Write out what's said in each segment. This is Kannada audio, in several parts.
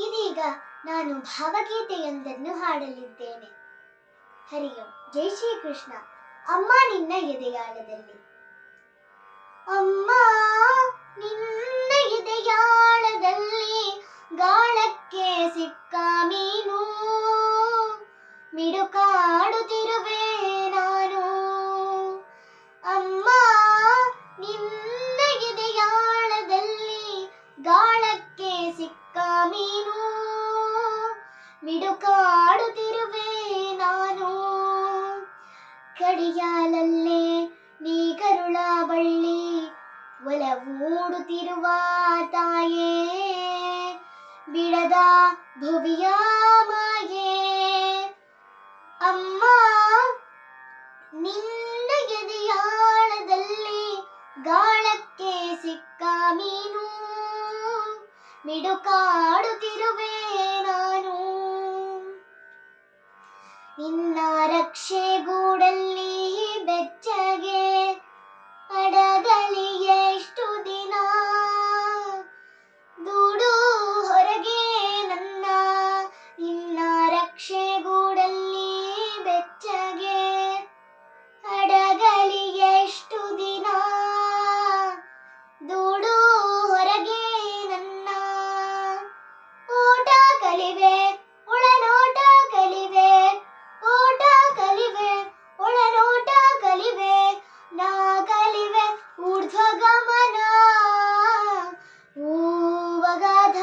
ಇದೀಗ ನಾನು ಭಾವಗೀತೆಯೊಂದನ್ನು ಹಾಡಲಿದ್ದೇನೆ. ಹರಿ ಓಂ. ಜೈ ಶ್ರೀಕೃಷ್ಣ. ಅಮ್ಮ ನಿನ್ನ ಎದೆಯಾಳದಲ್ಲಿ. ಅಮ್ಮ ನಿನ್ನ ಎದೆಯಾಳದಲ್ಲಿ ಗಾಳಕ್ಕೆ ಸಿಕ್ಕ ಮೀನು, ಮಿಡುಕಾಡುತ್ತಿರುವೆ ನಾನು. ಅಮ್ಮ ನಿನ್ನ ಎದೆಯಾಳದಲ್ಲಿ ಗಾಳಕ್ಕೆ ಸಿಕ್ಕ ಮೀನು, ಮಿಡುಕಾಡುತ್ತಿರುವೆ ನಾನು. ಕಡಿಯಾಲಲ್ಲೇ ನೀ ಕರುಳ ಬಳ್ಳಿ, ಒಲವೂಡುತ್ತಿರುವ ತಾಯೇ, ಬಿಡದ ಭುವಿಯ ಮಾಯೆ. ಅಮ್ಮ ನಿನ್ನ ಎದೆಯಾಳದಲ್ಲಿ ಗಾಳಕ್ಕೆ ಸಿಕ್ಕ ಮೀನು, ಮಿಡುಕಾಡುತ್ತಿರುವೆ ನಾನು. ನಿನ್ನ ರಕ್ಷೆ ಗೂಡಲ್ಲಿ ಬೆಚ್ಚಗೆ ಅಡಗಲಿ ಎಷ್ಟು ದಿನ, ದೂಡು ಹೊರಗೆ ನನ್ನ. ನಿನ್ನ ರಕ್ಷೆ ಗೂಡಲ್ಲಿ ಬೆಚ್ಚಗೆ ಅಡಗಲಿ ಎಷ್ಟು ದಿನ, ದೂಡು ಹೊರಗೆ ನನ್ನ. ಓಟ ಕಲಿವೆ ಒಳನೋಟ ಕಲಿವೆ, ಓಟ ಕಲಿವೆ ಒಳನೋಟ ಕಲಿವೆ, ನಾ ಕಲಿವೆ ಊರ್ಧ್ವಗಮನ, ಅಗಾಧ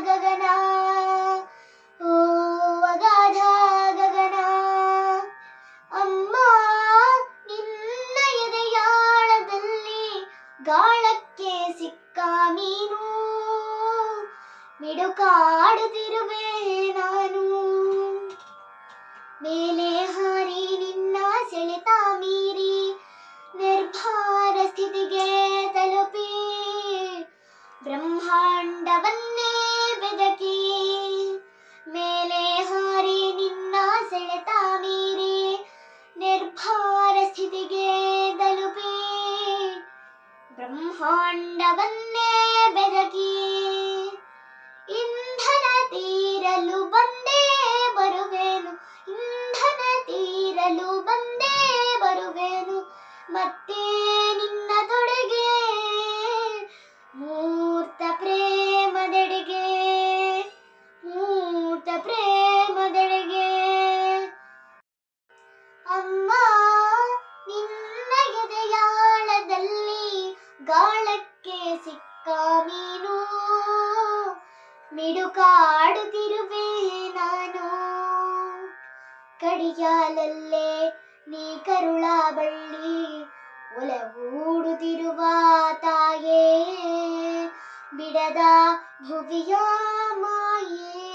ಗಗನ, ಅಗಾಧ ಗಗನ. ಅಮ್ಮ ನಿನ್ನ ಎದೆಯಾಳದಲ್ಲಿ ಗಾಳಕ್ಕೆ ಸಿಕ್ಕ ಮೀನು, ಮಿಡುಕಾಡುತ್ತಿರುವೆ ನಾನು. ಮೇಲೆ ಹಾರಿ ನಿನ್ನ ಸೆಳೆತ ಮೀರಿ ನಿರ್ಭಾರ ಸ್ಥಿತಿಗೆ ತಲುಪಿ, ಬ್ರಹ್ಮಾಂಡವನ್ನೇ ಬೆದಕಿ. ಮೇಲೆ ಹಾರಿ ನಿನ್ನ ಸೆಳೆತ ಮೀರಿ ನಿರ್ಭಾರ ಸ್ಥಿತಿಗೆ ತಲುಪಿ, ಬ್ರಹ್ಮಾಂಡವನ್ನೇ ಬೆದಕಿ. ಇಂಧನ ತೀರಲು ಬಂದೇ ಬರುವೆನು, ಇಂಧನ ತೀರಲು ಬಂದೇ ಬರುವೆನು, ಮತ್ತೆ ನಿನ್ನ ತೊಡೆಗೆ ಮೂರ್ತ ಪ್ರೇಮದೆಡೆಗೆ, ಮೂರ್ತ ಪ್ರೇಮದೆಡೆಗೆ. ಅಮ್ಮ ನಿನ್ನ ಎದೆಯಾಳದಲ್ಲಿ ಗಾಳಕ್ಕೆ ಸಿಕ್ಕ ಮೀನು, ಮಿಡುಕಾಡುತ್ತಿರುವೆ ನಾನು. ಕಡಿಯಾಲಲ್ಲೇ ನೀ ಕರುಳ ಬಳ್ಳಿ, ಒಲವೂಡುತ್ತಿರುವ ತಾಯೇ, ಬಿಡದ ಭುವಿಯ ಮಾಯೆ.